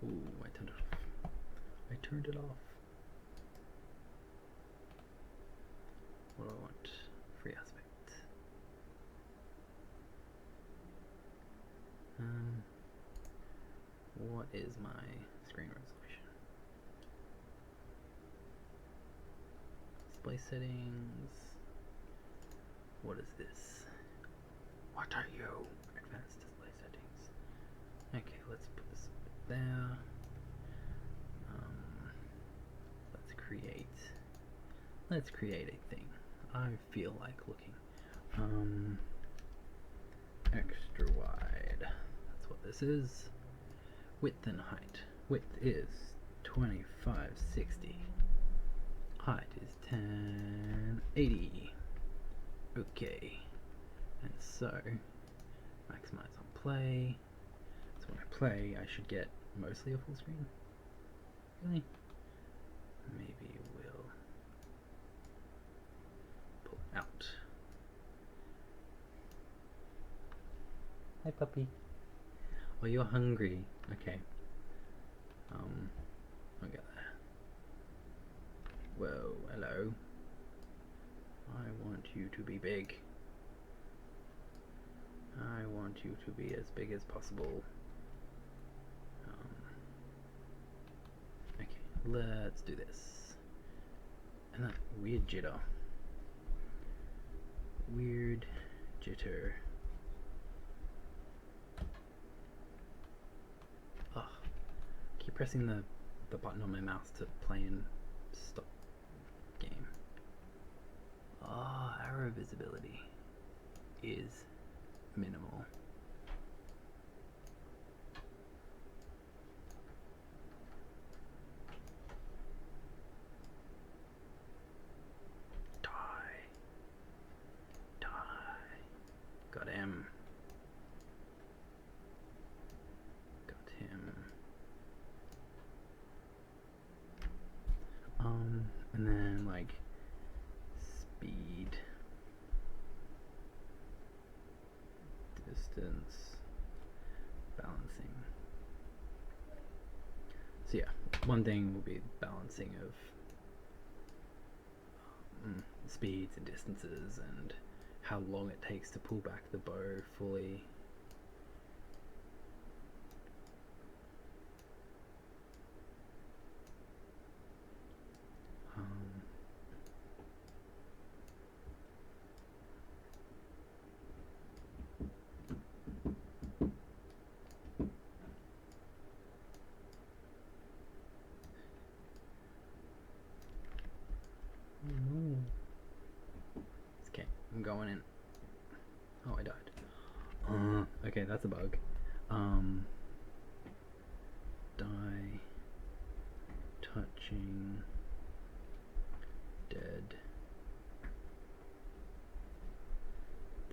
Ooh, I turned it off. I turned it off. What do I want? Free aspect. What is my screen resolution? Display settings. What is this? What are you? Advanced display settings. Okay, let's put this there. Let's create a thing. I feel like looking. Extra wide. That's what this is. Width and height. Width is 2560. Height is 1080. Okay. And so, maximize on play. So when I play, I should get mostly a full screen. Really? Maybe we'll pull out. Hi, puppy. Oh, you're hungry. Okay. I'll get there. Whoa, hello. I want you to be big. I want you to be as big as possible. Okay, let's do this. And that weird jitter. Weird jitter. Oh, keep pressing the button on my mouse to play and stop game. Oh, arrow visibility is minimal. Got him. Got him. And then like speed, distance, balancing. So yeah, one thing will be balancing of speeds and distances and how long it takes to pull back the bow fully. Okay, I'm going in. Oh, I died. Okay, that's a bug. Die. Touching. Dead.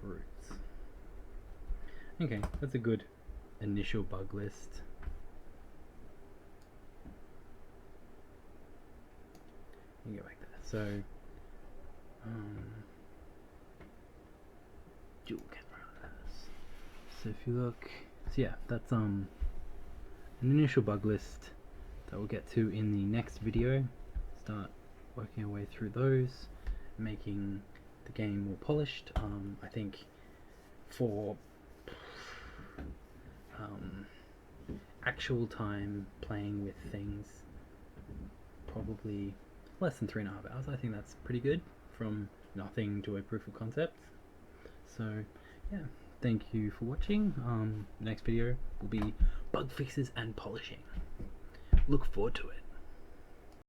Brutes. Okay, that's a good initial bug list. You go back there. So, dual cameras. So if you look, so yeah, that's an initial bug list that we'll get to in the next video. Start working our way through those, making the game more polished. I think for actual time playing with things, probably less than 3.5 hours. I think that's pretty good from nothing to a proof of concept. So yeah, thank you for watching. The next video will be bug fixes and polishing. Look forward to it.